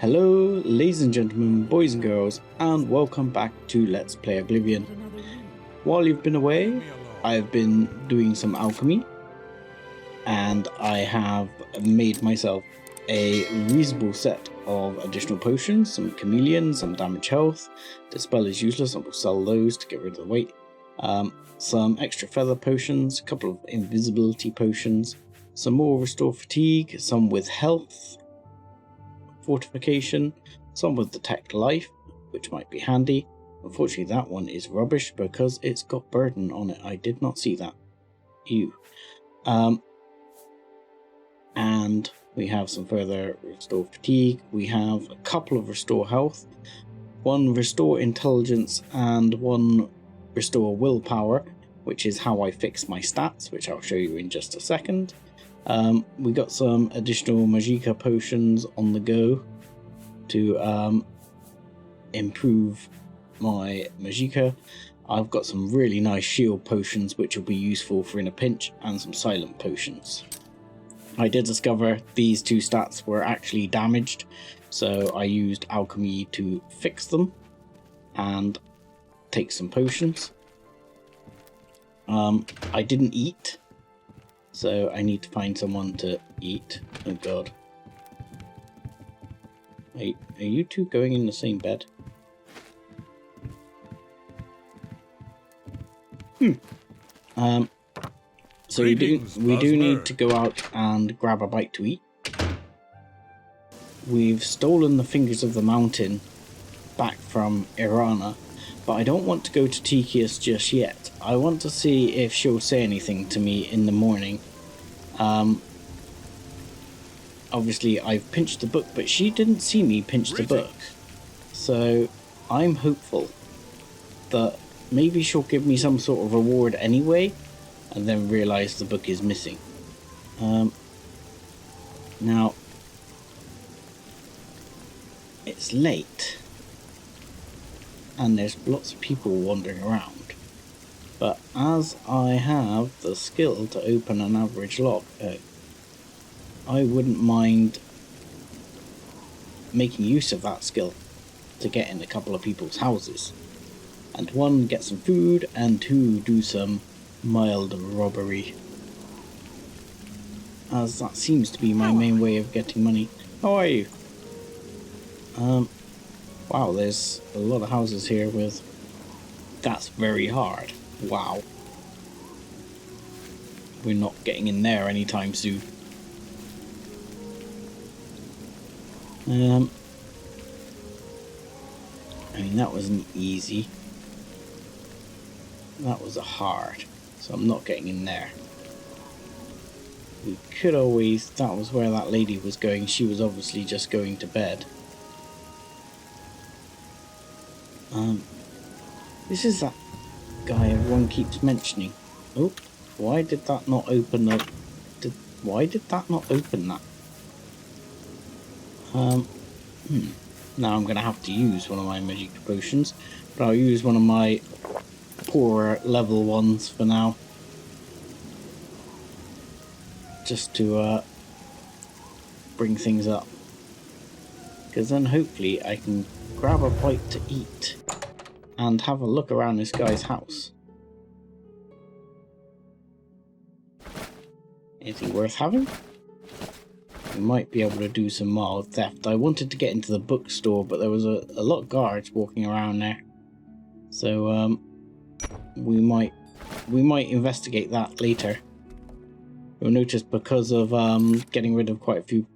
Hello, ladies and gentlemen, boys and girls, and welcome back to Let's Play Oblivion. While you've been away, I've been doing some alchemy, and I have made myself a reasonable set of additional potions, some chameleon, some damage health. Dispel is useless, I will sell those to get rid of the weight. Some extra feather potions, a couple of invisibility potions, some more restore fatigue, some with health, fortification, some with detect life, which might be handy. Unfortunately that one is rubbish because it's got burden on it. I did not see that. Ew. And we have some further restore fatigue. We have a couple of restore health, one restore intelligence and one restore willpower, which is how I fix my stats, which I'll show you in just a second. We got some additional Magicka potions on the go to improve my Magicka. I've got some really nice shield potions which will be useful for in a pinch, and some silent potions. I did discover these two stats were actually damaged, so I used alchemy to fix them and take some potions. I didn't eat, so I need to find someone to eat. Oh god. Are you two going in the same bed? So we do need to go out and grab a bite to eat. We've stolen the Fingers of the Mountain back from Irana, but I don't want to go to Tikius just yet. I want to see if she'll say anything to me in the morning. Obviously I've pinched the book, but she didn't see me pinch the book. So I'm hopeful that maybe she'll give me some sort of reward anyway, and then realise the book is missing. Now, it's late, and there's lots of people wandering around. But as I have the skill to open an average lock, I wouldn't mind making use of that skill to get in a couple of people's houses. And one, get some food, and two, do some mild robbery. As that seems to be my main way of getting money. How are you? Wow, there's a lot of houses here with... That's very hard. Wow. We're not getting in there anytime soon. I mean, that wasn't easy. That was a hard. So I'm not getting in there. We could always... That was where that lady was going. She was obviously just going to bed. This is that guy everyone keeps mentioning. Oh, why did that not open up? Why did that not open that? Now I'm going to have to use one of my magic potions, but I'll use one of my poorer level ones for now. Just to bring things up. Because then hopefully I can grab a bite to eat and have a look around this guy's house. Anything worth having? We might be able to do some mild theft. I wanted to get into the bookstore, but there was a lot of guards walking around there. So we might investigate that later. You'll notice because of getting rid of quite a few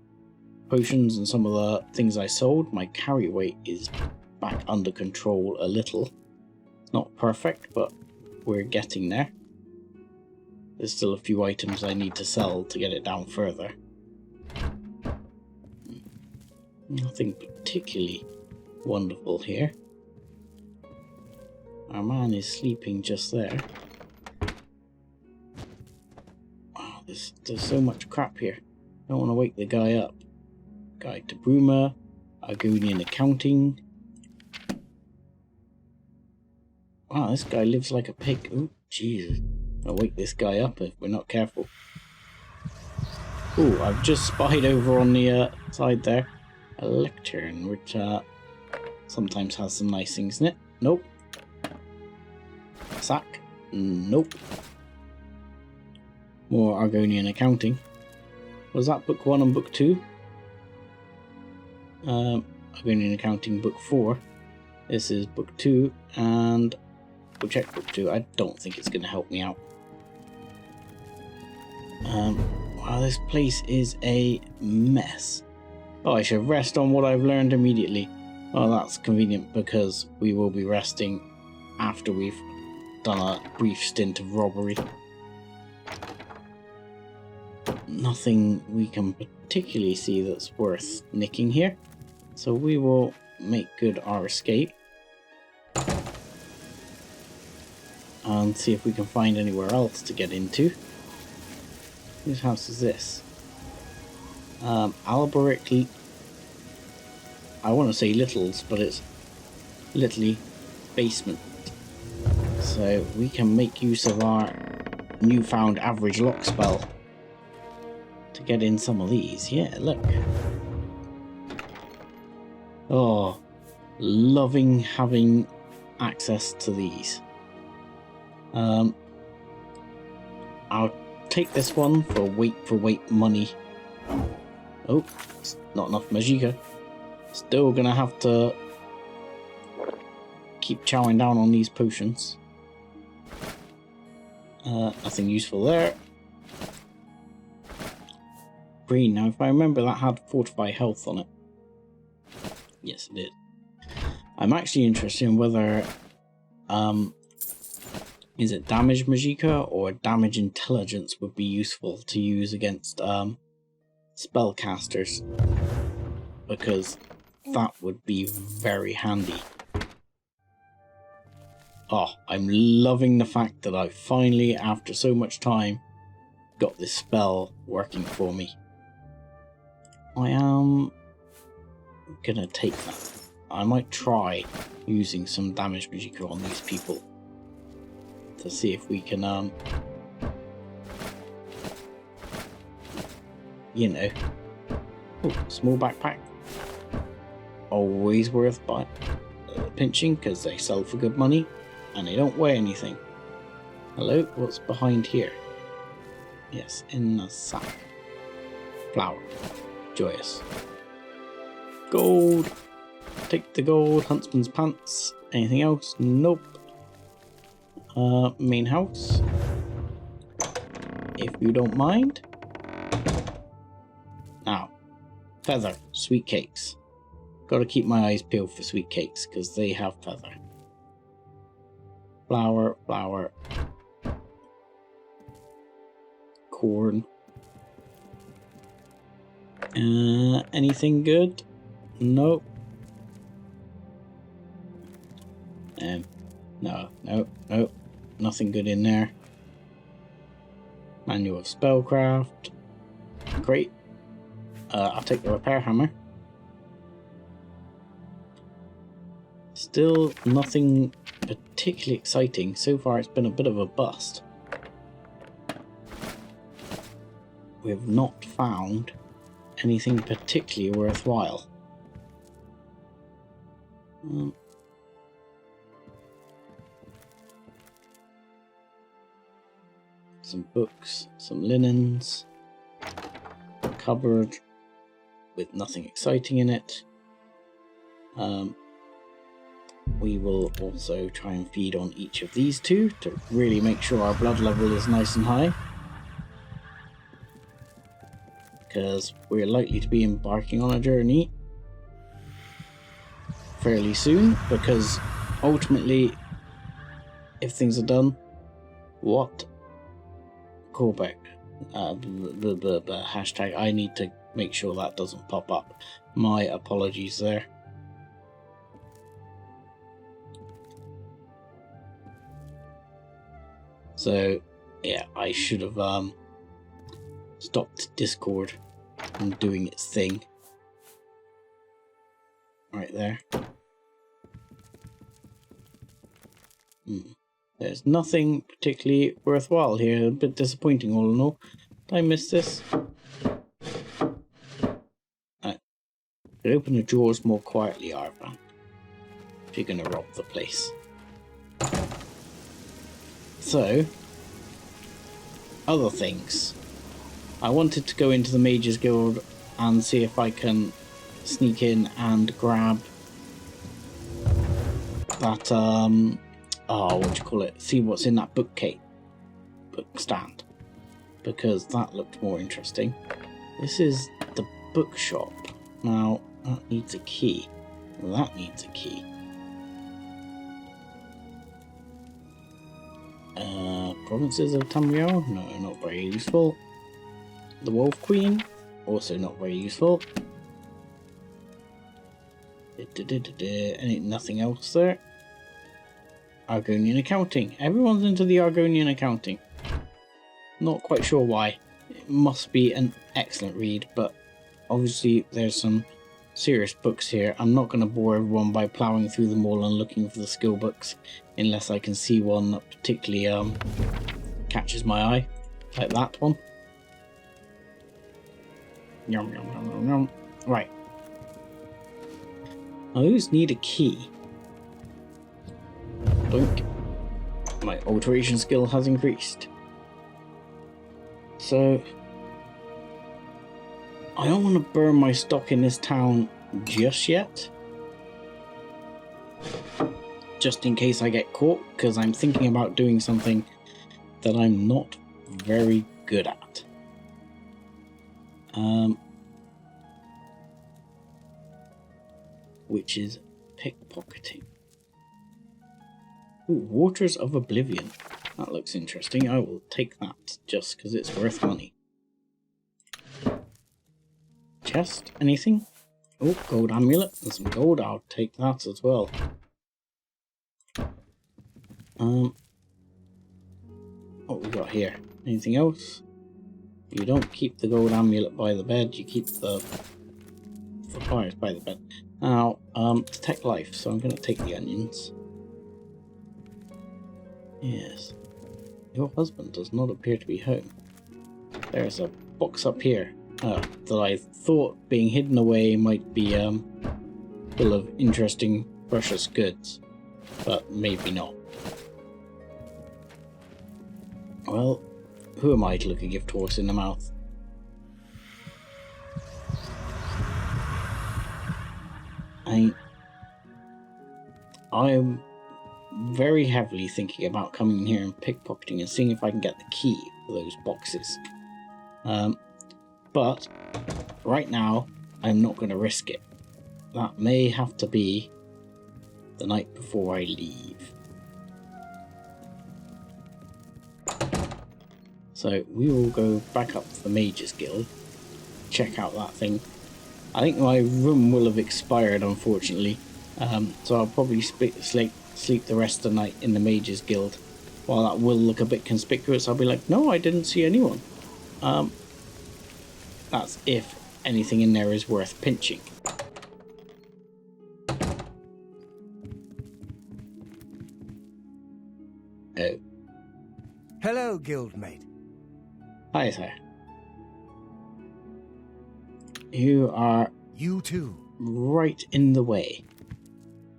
potions and some of the things I sold, my carry weight is back under control a little. It's not perfect, but we're getting there. There's still a few items I need to sell to get it down further. Nothing particularly wonderful here. Our man is sleeping just there. Wow, there's so much crap here. I don't want to wake the guy up. Guide to Bruma, Argonian accounting. Wow, this guy lives like a pig. Oh, Jesus. I'll wake this guy up if we're not careful. Oh, I've just spied over on the side there. a lectern, which sometimes has some nice things in it. Nope. Sack. Nope. More Argonian accounting. Was that book 1 and book 2? Argonian accounting book 4. This is book 2, and we'll check book 2. I don't think it's going to help me out. Wow, this place is a mess. Oh, I should rest on what I've learned immediately. Oh, that's convenient because we will be resting after we've done a brief stint of robbery. Nothing we can particularly see that's worth nicking here, so we will make good our escape and see if we can find anywhere else to get into. Whose house is this? Alberic, I want to say Little's, but it's literally basement. So we can make use of our newfound average lock spell to get in some of these. Yeah, look. Oh, loving having access to these. I'll take this one for weight money. Oh, it's not enough Magicka. Still gonna have to keep chowing down on these potions. Nothing useful there. Green. Now, if I remember, that had Fortify Health on it. Yes, it did. I'm actually interested in whether is it damage Magicka or damage intelligence would be useful to use against spellcasters, because that would be very handy. Oh, I'm loving the fact that I finally, after so much time, got this spell working for me. I am gonna take that. I might try using some damage Magicka on these people to see if we can, you know. Oh, small backpack. Always worth pinching because they sell for good money and they don't weigh anything. Hello, what's behind here? Yes, in the sack. Flour. Joyous. Gold. Take the gold. Huntsman's pants. Anything else? Nope. Main house. If you don't mind. Now, feather. Sweet cakes. Gotta keep my eyes peeled for sweet cakes because they have feather. Flour, flour. Corn. Anything good? Nope. No. Nothing good in there. Manual of Spellcraft. Great. I'll take the repair hammer. Still nothing particularly exciting. So far it's been a bit of a bust. We have not found anything particularly worthwhile. Some books, some linens, a cupboard with nothing exciting in it. We will also try and feed on each of these two to really make sure our blood level is nice and high, because we're likely to be embarking on a journey fairly soon, because ultimately, if things are done, what? Callback. The hashtag, I need to make sure that doesn't pop up. My apologies there. So, yeah, I should have stopped Discord from doing its thing. Right there. There's nothing particularly worthwhile here. A bit disappointing all in all. Did I miss this? Could could open the drawers more quietly, Arvan, if you're going to rob the place. So, other things. I wanted to go into the Mages Guild and see if I can sneak in and grab that, what do you call it? See what's in that book stand. Because that looked more interesting. This is the Bookshop. Now, that needs a key. That needs a key. Provinces of Tamriel? No, not very useful. The Wolf Queen? Also not very useful. Nothing else there. Argonian Accounting. Everyone's into the Argonian Accounting. Not quite sure why. It must be an excellent read, but obviously there's some serious books here. I'm not going to bore everyone by ploughing through them all and looking for the skill books unless I can see one that particularly catches my eye, like that one. Yum, yum, yum, yum, yum. Right. I always need a key. Boink. My alteration skill has increased. So, I don't want to burn my stock in this town just yet. Just in case I get caught, because I'm thinking about doing something that I'm not very good at. Which is pickpocketing. Ooh, Waters of Oblivion. That looks interesting. I will take that just because it's worth money. Chest? Anything? Oh, gold amulet and some gold. I'll take that as well. What we got here? Anything else? You don't keep the gold amulet by the bed. You keep the fires by the bed. Now, detect life. So I'm going to take the onions. Yes. Your husband does not appear to be home. There's a box up here that I thought being hidden away might be full of interesting precious goods, but maybe not. Well, who am I to look a gift horse in the mouth? I'm very heavily thinking about coming in here and pickpocketing and seeing if I can get the key for those boxes. But right now, I'm not going to risk it. That may have to be the night before I leave. So we will go back up to the Mages Guild, check out that thing. I think my room will have expired, unfortunately, so I'll probably sleep the rest of the night in the Mages Guild. While that will look a bit conspicuous, I'll be like, no, I didn't see anyone. That's if anything in there is worth pinching. Oh. Hello, guildmate. Hi, sir. You are... You too. Right in the way.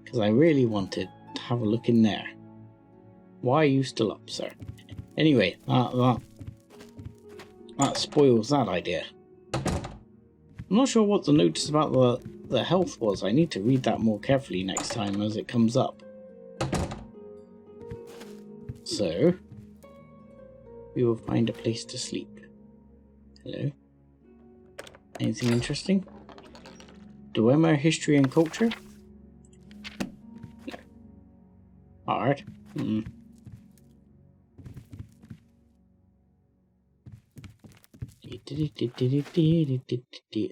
Because I really wanted to have a look in there. Why are you still up, sir? Anyway, that spoils that idea. I'm not sure what the notice about the health was. I need to read that more carefully next time as it comes up. So, we will find a place to sleep. Hello? Anything interesting? Dwemer history and culture? No. Art?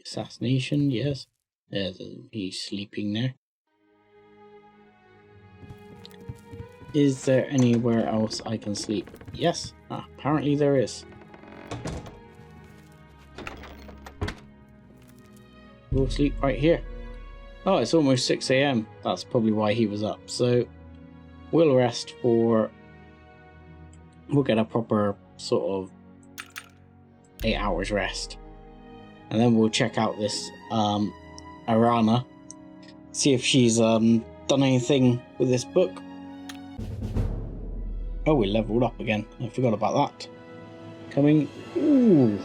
Assassination, yes. He's sleeping there. Is there anywhere else I can sleep? Yes, apparently there is. We'll sleep right here. Oh, it's almost 6 AM. That's probably why he was up. So we'll rest for... We'll get a proper sort of 8 hours rest. And then we'll check out this Arana. See if she's done anything with this book. Oh, we leveled up again. I forgot about that. Coming. Ooh.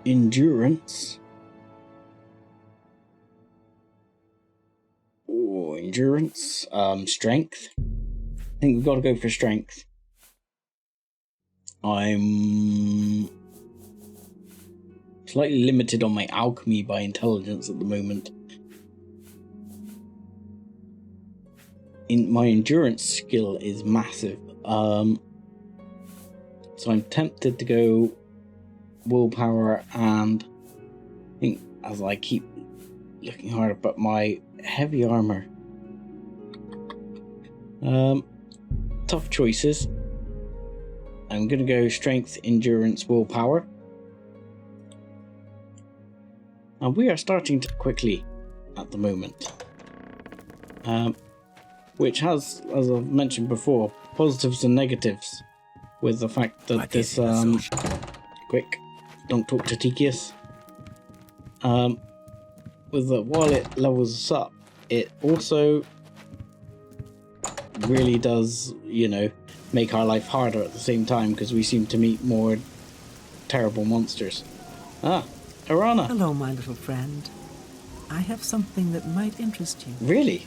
Endurance. Ooh, endurance. Strength. I think we've got to go for strength. I'm slightly limited on my alchemy by intelligence at the moment. My endurance skill is massive. So I'm tempted to go willpower, and I think as I keep looking harder, but my heavy armor. Tough choices. I'm going to go strength, endurance, willpower. And we are starting to quickly at the moment. Which has, as I've mentioned before, positives and negatives. With the fact that this, quick, don't talk to Tikius. While it levels us up, it also really does, make our life harder at the same time, because we seem to meet more terrible monsters. Arana. Hello, my little friend. I have something that might interest you. Really?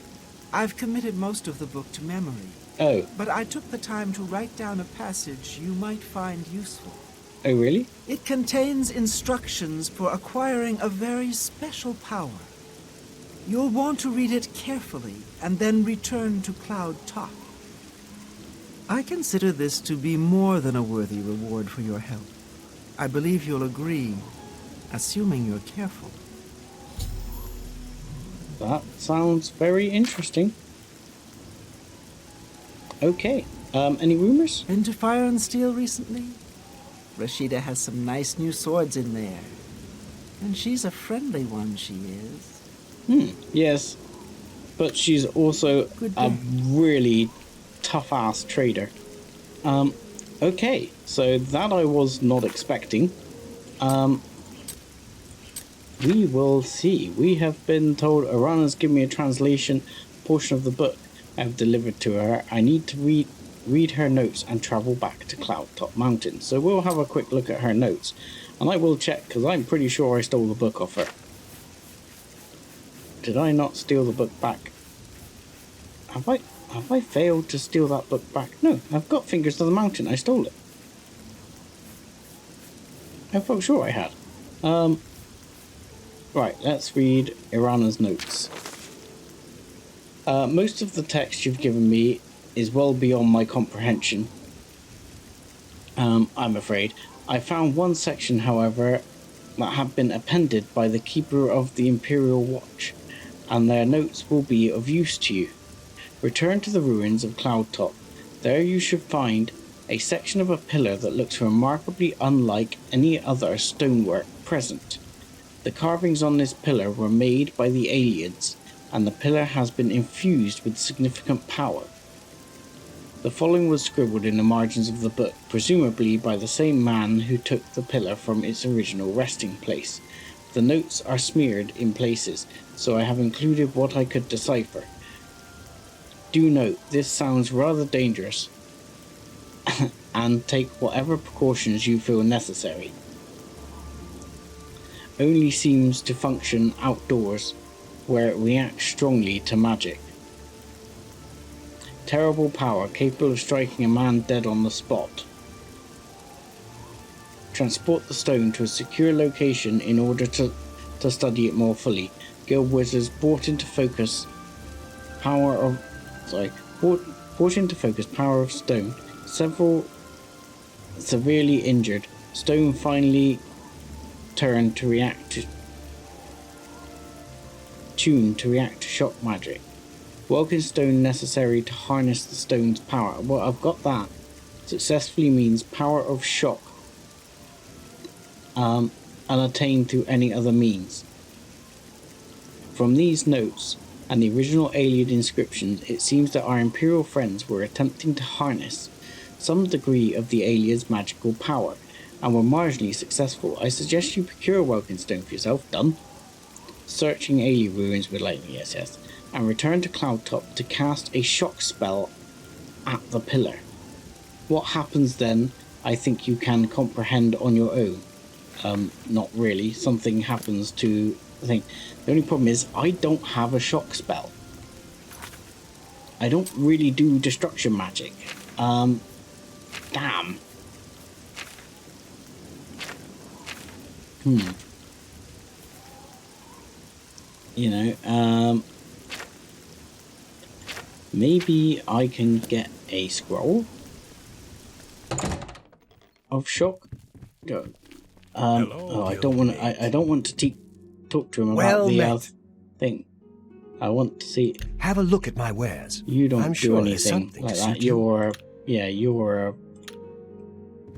I've committed most of the book to memory. Oh. But I took the time to write down a passage you might find useful. Oh, really? It contains instructions for acquiring a very special power. You'll want to read it carefully and then return to Cloud Top. I consider this to be more than a worthy reward for your help. I believe you'll agree, assuming you're careful. That sounds very interesting. Okay. Any rumors? Been to Fire and Steel recently? Rashida has some nice new swords in there. And she's a friendly one, she is. Yes. But she's also a really tough-ass trader. Okay. So that I was not expecting. We will see. We have been told Arana's given me a translation portion of the book I have delivered to her. I need to read her notes and travel back to Cloudtop Mountain. So we'll have a quick look at her notes. And I will check, because I'm pretty sure I stole the book off her. Did I not steal the book back? Have I failed to steal that book back? No, I've got Fingers to the Mountain. I stole it. I felt sure I had. Right, let's read Irana's notes. Most of the text you've given me is well beyond my comprehension. I'm afraid. I found one section, however, that had been appended by the Keeper of the Imperial Watch, and their notes will be of use to you. Return to the ruins of Cloudtop. There you should find a section of a pillar that looks remarkably unlike any other stonework present. The carvings on this pillar were made by the aliens, and the pillar has been infused with significant power. The following was scribbled in the margins of the book, presumably by the same man who took the pillar from its original resting place. The notes are smeared in places, so I have included what I could decipher. Do note, this sounds rather dangerous, and take whatever precautions you feel necessary. Only seems to function outdoors, where it reacts strongly to magic. Terrible power, capable of striking a man dead on the spot. Transport the stone to a secure location in order to study it more fully. Guild wizards brought into focus power of stone. Several severely injured. Stone finally turned to react to shock magic. Welcome stone necessary to harness the stone's power. Well, I've got that. Successfully means power of shock, unattained through any other means. From these notes and the original alien inscriptions, it seems that our Imperial friends were attempting to harness some degree of the alien's magical power, and were marginally successful. I suggest you procure a Welkin stone for yourself. Done. Searching Ailey ruins with lightning, yes. And return to Cloudtop to cast a shock spell at the pillar. What happens then, I think you can comprehend on your own. Not really. Something happens to the thing. The only problem is I don't have a shock spell. I don't really do destruction magic. Damn. You know, maybe I can get a scroll of shock. Go. Hello, I don't want to. I don't want to talk to him about the thing. I want to see. Have a look at my wares. You don't I'm do sure there's anything something like to that. suit you. You're a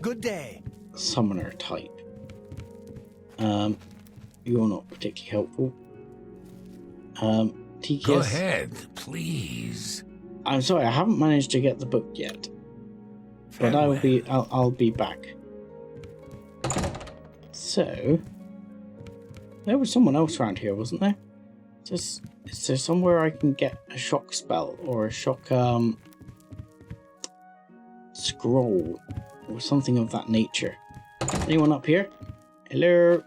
Good day. summoner type. You're not particularly helpful. TKS. Go ahead, please. I'm sorry, I haven't managed to get the book yet, but I'll be back. So, there was someone else around here, wasn't there? Is there somewhere I can get a shock spell or a shock scroll or something of that nature? Anyone up here? Hello?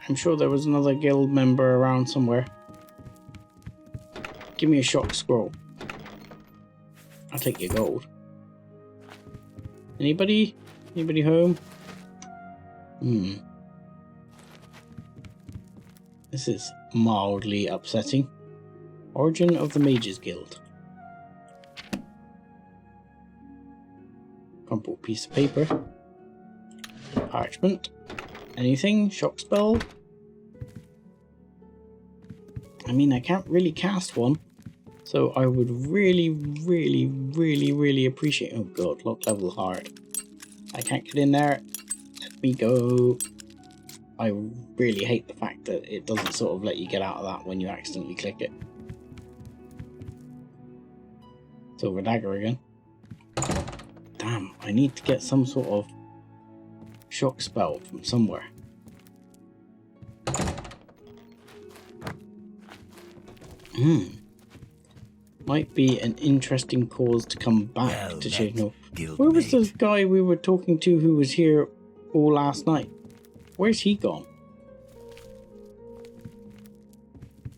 I'm sure there was another guild member around somewhere. Give me a shock scroll. I'll take your gold. Anybody? Anybody home? This is mildly upsetting. Origin of the Mages Guild. Crumpled piece of paper. Parchment. Anything? Shock spell? I mean, I can't really cast one. So I would really appreciate... Oh god, lock level hard. I can't get in there. Let me go. I really hate the fact that it doesn't sort of let you get out of that when you accidentally click it. Silver dagger again. Damn, I need to get some sort of shock spell from somewhere. Might be an interesting cause to come back to Chino. Where was the guy we were talking to who was here all last night? Where's he gone?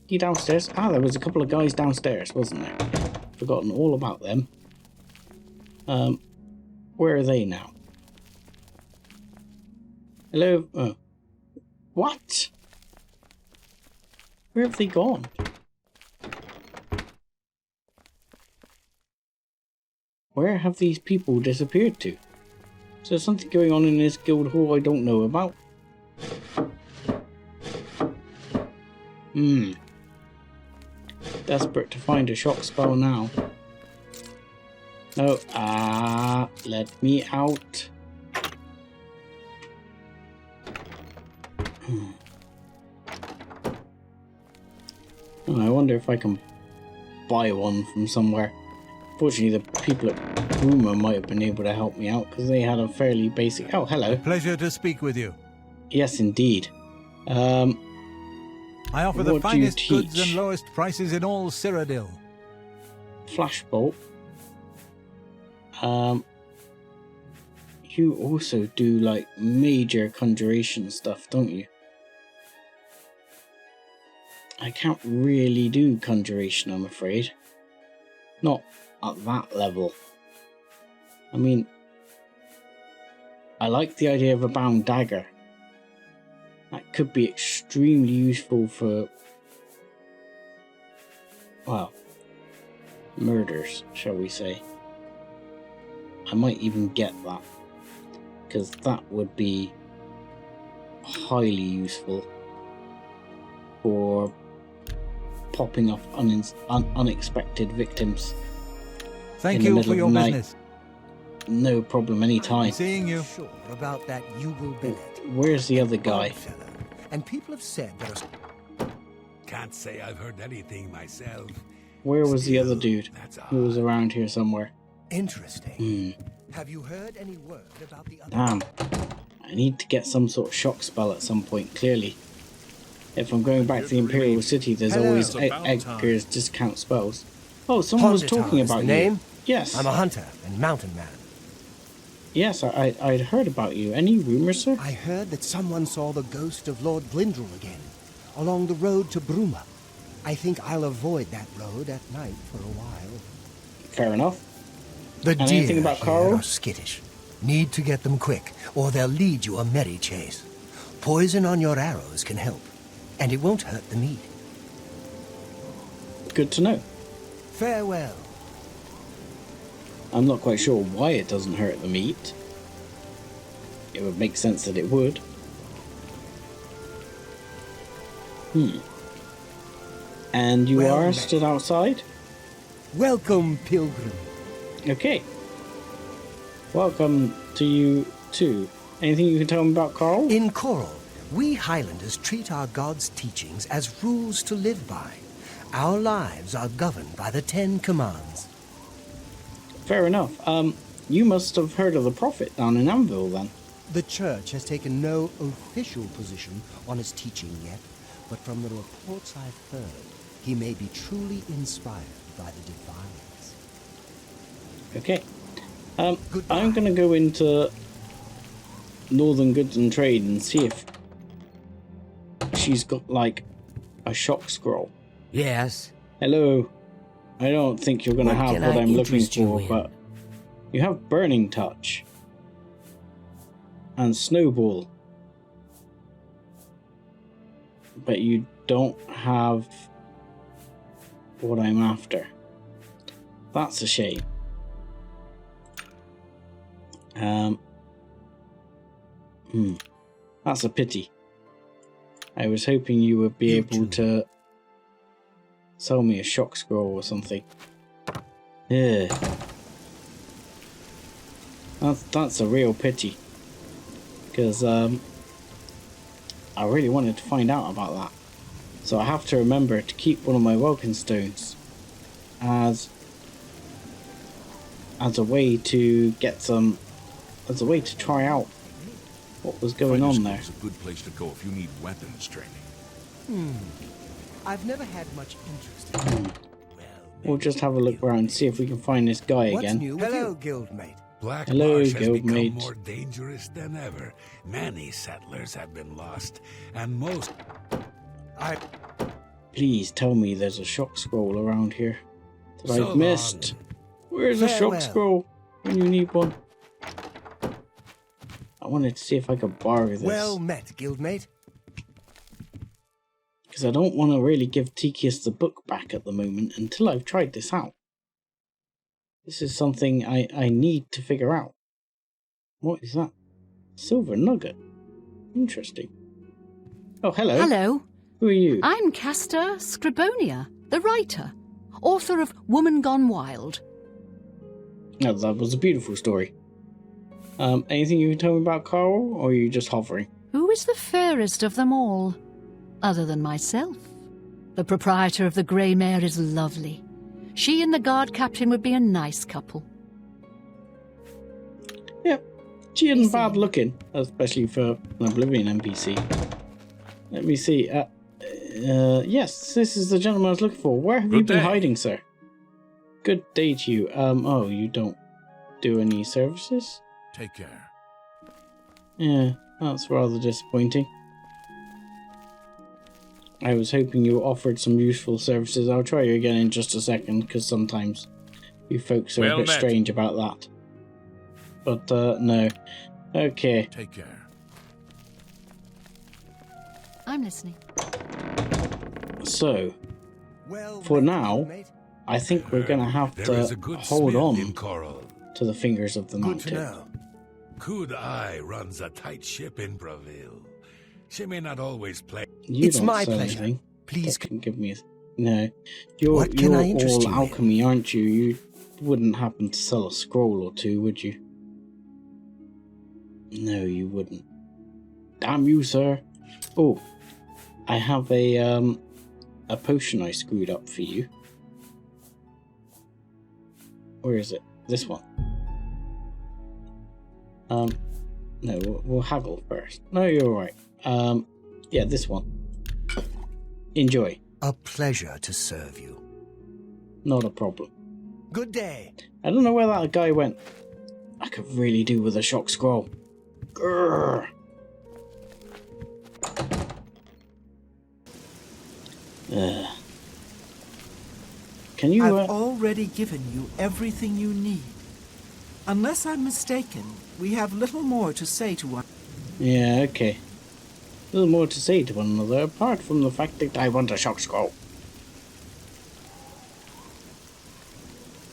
He downstairs? Ah, there was a couple of guys downstairs, wasn't there? Forgotten all about them. Where are they now? Hello? Oh. What? Where have they gone? Where have these people disappeared to? Is there something going on in this guild hall I don't know about? Desperate to find a shock spell now. No, let me out. Oh, I wonder if I can buy one from somewhere. Fortunately, the people at Rumour might have been able to help me out because they had a fairly basic... Oh, hello. Pleasure to speak with you. Yes, indeed. I offer the What do you finest goods teach? and lowest prices in all Cyrodiil. Flashbolt. You also do like major conjuration stuff, don't you? I can't really do conjuration, I'm afraid. Not at that level. I mean, I like the idea of a bound dagger. That could be extremely useful for, well, murders, shall we say. I might even get that, because that would be highly useful for popping off unexpected victims. Thank In the you middle for your of the night. business. No problem, anytime. Seeing you. Sure about that Ugal billet. Where's the other guy? Fellow. And people have said there are... Can't say I've heard anything myself. Where was the other Still, dude that's who was around here somewhere? Interesting. Have you heard any word about the other... Damn. I need to get some sort of shock spell at some point, clearly. If I'm going back to the Imperial City, there's Hello. always It's about Edgar's discount spells. Oh, someone was Ponditar talking is about the you. name? Yes. I'm a hunter and mountain man. Yes, I'd heard about you. Any rumors, sir? I heard that someone saw the ghost of Lord Glindrel again, along the road to Bruma. I think I'll avoid that road at night for a while. Fair enough. The And deer anything about here Carl? are skittish. Need to get them quick, or they'll lead you a merry chase. Poison on your arrows can help, and it won't hurt the meat. Good to know. Farewell. I'm not quite sure why it doesn't hurt the meat. It would make sense that it would. And you Well are met. stood outside? Welcome, pilgrim. Okay. Welcome to you too. Anything you can tell me about Carl? In Coral, we Highlanders treat our gods' teachings as rules to live by. Our lives are governed by the 10 Commands. Fair enough. You must have heard of the Prophet down in Anvil then. The Church has taken no official position on his teaching yet, but from the reports I've heard, he may be truly inspired by the Divines. Okay. Goodbye. I'm gonna go into Northern Goods and Trade and see if she's got like a shock scroll. Yes. Hello. I don't think you're gonna What have can what I I'm looking interest you for, in? but you have Burning Touch and Snowball, but you don't have what I'm after. That's a shame. That's a pity. I was hoping you would be able to sell me a shock scroll or something. Yeah. That's a real pity. Because I really wanted to find out about that. So I have to remember to keep one of my Welkin stones as a way to get some, as a way to try out what was going on there. It's a good place to go if you need weapons training. I've never had much interest in We'll just have a look around and see if we can find this guy What's again. new with you? Guildmate. Black Hello, Marsh has become guildmate. more dangerous than ever. Many settlers have been lost, and most... Please tell me there's a shock scroll around here that So I've missed. Where's a shock Farewell. scroll when you need one? I wanted to see if I could borrow this. Well met, guildmate. Because I don't want to really give Tikius the book back at the moment until I've tried this out. This is something I need to figure out. What is that? Silver nugget. Interesting. Oh, hello. Hello, Who are you? I'm Castor Scribonia, the writer, author of Woman Gone Wild. Oh, that was a beautiful story. Anything you can tell me about Carl, or are you just hovering? Who is the fairest of them all, other than myself? The proprietor of the Grey Mare is lovely. She and the guard captain would be a nice couple. Yep. She isn't Easy. bad looking, especially for an Oblivion NPC. Let me see. Yes, this is the gentleman I was looking for. Where have you Good been day. hiding, sir? Good day to you. Oh, you don't do any services? Take care. Yeah, that's rather disappointing. I was hoping you offered some useful services. I'll try you again in just a second, because sometimes you folks are a Well bit met. strange about that. But, no. Okay. Take care. I'm listening. So, Well For met, now, guildmate. I think we're going to have There is a to good hold smith on in Coral. to the fingers of the Good to mountain. know. Good Eye runs a tight ship in Braville. She may not always play. You It's don't my sell pleasure. anything. Please. That can give me no. You're What can I interest all you in? alchemy, aren't you? You wouldn't happen to sell a scroll or two, would you? No, you wouldn't. Damn you, sir. Oh, I have a potion I screwed up for you. Where is it? This one. No, we'll haggle first. No, you're right. Yeah, this one. Enjoy. A pleasure to serve you. Not a problem. Good day. I don't know where that guy went. I could really do with a shock scroll. Grrr. Can you... I've already given you everything you need. Unless I'm mistaken, we have little more to say to one. Yeah, okay. Little more to say to one another, apart from the fact that I want a shock scroll.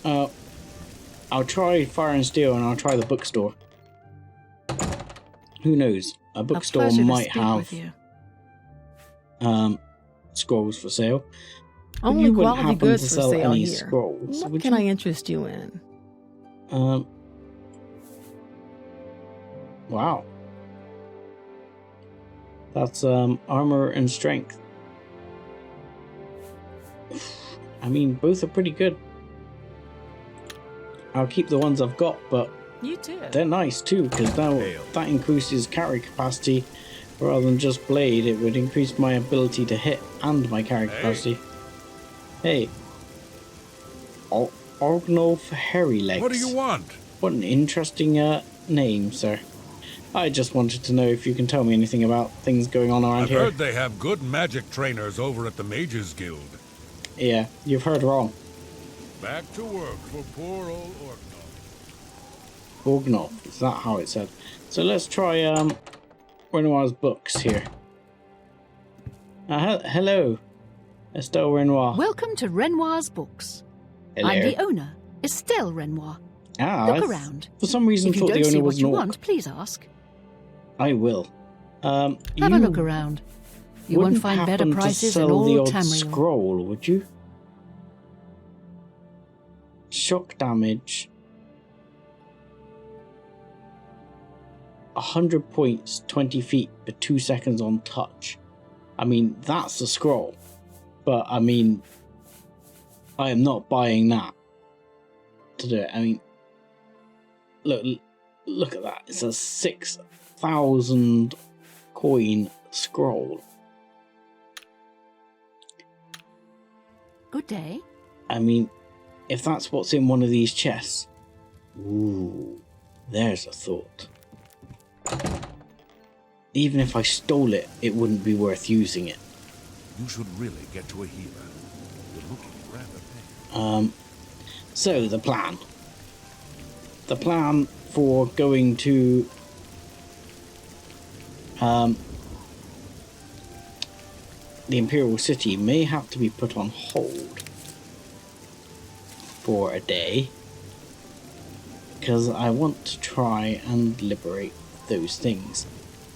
I'll try Fire and Steel and I'll try the bookstore. Who knows? A bookstore might have scrolls for sale. But Only you wouldn't quality happen goods to for sell sale any here. scrolls, What would can you? I interest you in? Wow. That's armor and strength. I mean, both are pretty good. I'll keep the ones I've got, but You too. they're nice too, because now that increases carry capacity rather than just blade. It would increase my ability to hit and my carry capacity. Hey. Orgnolf Hairy Legs. What do you want? What an interesting name, sir. I just wanted to know if you can tell me anything about things going on around I've here. heard they have good magic trainers over at the Mages Guild. Yeah, you've heard wrong. Back to work for poor old Orknall. Orgnolf, is that how it said? So let's try Renoir's books here. Hello, Estelle Renoir. Welcome to Renoir's Books. Hello. I'm the owner, Estelle Renoir. Ah, Look I around. for some reason If you thought the don't see owner what was you an orc. want, please ask. I will. Have a look around. You won't wouldn't find better happen to prices sell in all the odd Tamriel. scroll, would you? Shock damage. 100 points, 20 feet for 2 seconds on touch. I mean, that's a scroll. But, I mean, I am not buying that to do it. I mean, look at that. It's a 6,000 coin scroll. Good day. I mean, if that's what's in one of these chests. Ooh, there's a thought. Even if I stole it, it wouldn't be worth using it. You should really get to a healer. You're looking rather pale. So, the plan. The plan for going to... the Imperial City may have to be put on hold for a day, because I want to try and liberate those things.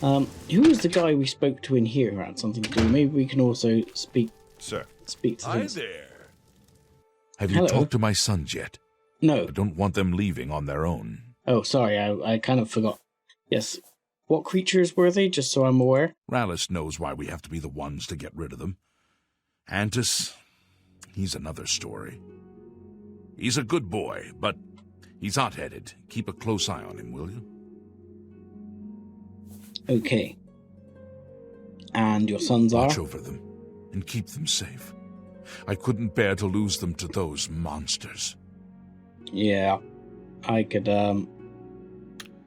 Who was the guy we spoke to in here who had something to do? Maybe we can also speak Sir, to Hi things. there. have you Hello. talked to my sons yet? No. I don't want them leaving on their own. Oh, sorry, I kind of forgot. Yes. What creatures were they, just so I'm aware? Rallis knows why we have to be the ones to get rid of them. Antis, he's another story. He's a good boy, but he's hot-headed. Keep a close eye on him, will you? Okay. And your sons are? Watch over them and keep them safe. I couldn't bear to lose them to those monsters. Yeah. I could,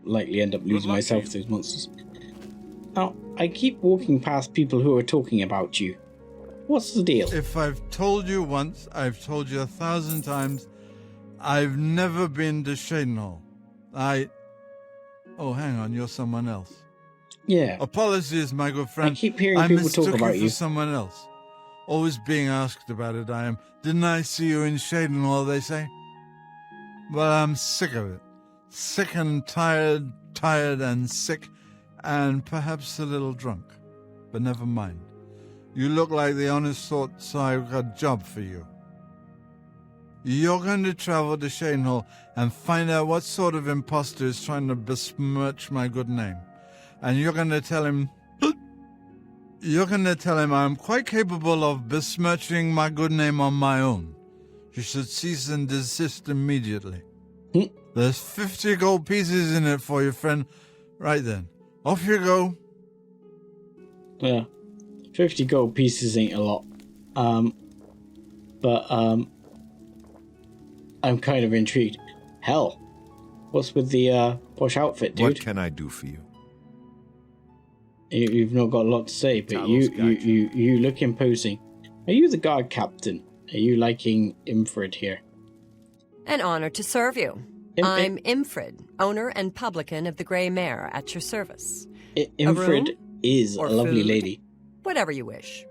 likely end up losing luck myself to to those monsters. Now, I keep walking past people who are talking about you. What's the deal? If I've told you once, I've told you 1,000 times, I've never been to Shadenhall. Oh, hang on, you're someone else. Yeah. Apologies, my good friend. I keep hearing I people mistook talk about you you. for someone else. Always being asked about it, I am. Didn't I see you in Shadenhall, they say? Well, I'm sick of it. Sick and tired and sick, and perhaps a little drunk. But never mind. You look like the honest sort, so I've got a job for you. You're going to travel to Shadenhall and find out what sort of imposter is trying to besmirch my good name. And you're going to tell him... I'm quite capable of besmirching my good name on my own. You should cease and desist immediately. There's 50 gold pieces in it for you, friend. Right then. Off you go. Yeah. 50 gold pieces ain't a lot. But I'm kind of intrigued. Hell, what's with the posh outfit, dude? What can I do for you? You've not got a lot to say, but Talos you look imposing. Are you the guard captain? Are you liking Imfrid here? An honor to serve you. I'm Imfrid, owner and publican of the Grey Mare, at your service. Imfrid is a lovely food? lady. Whatever you wish.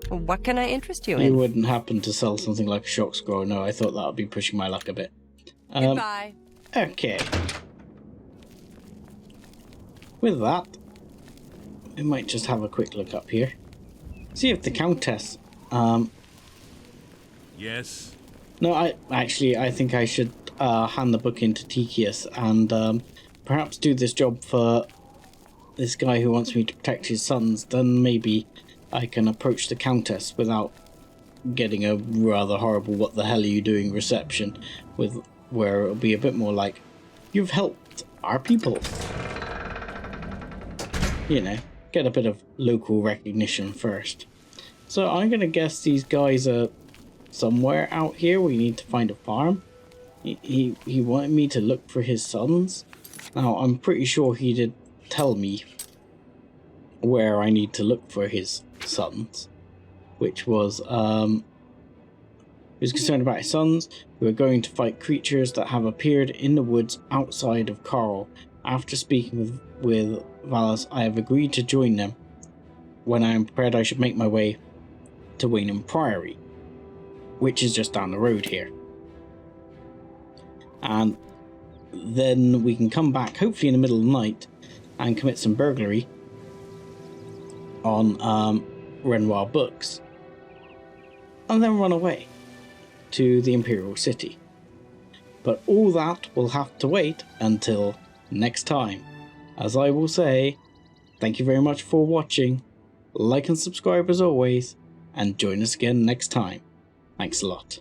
What can I interest you in? You wouldn't happen to sell something like a shock scroll? No, I thought that would be pushing my luck a bit. Goodbye. Okay. With that, we might just have a quick look up here. See if the Countess... Yes? No, I think I should hand the book into Tikius and perhaps do this job for this guy who wants me to protect his sons. Then maybe I can approach the Countess without getting a rather horrible "what the hell are you doing" reception, where it'll be a bit more like, "You've helped our people." You know, get a bit of local recognition first. So I'm gonna guess these guys are somewhere out here. We need to find a farm. He wanted me to look for his sons. Now I'm pretty sure he did tell me where I need to look for his sons, which was he was concerned about his sons who are going to fight creatures that have appeared in the woods outside of Carl. After speaking with Valis, I have agreed to join them. When I am prepared, I should make my way to Waynham Priory, which is just down the road here. And then we can come back, hopefully in the middle of the night, and commit some burglary on Renoir Books, and then run away to the Imperial City. But all that will have to wait until next time. As I will say, thank you very much for watching, like and subscribe as always, and join us again next time. Thanks a lot.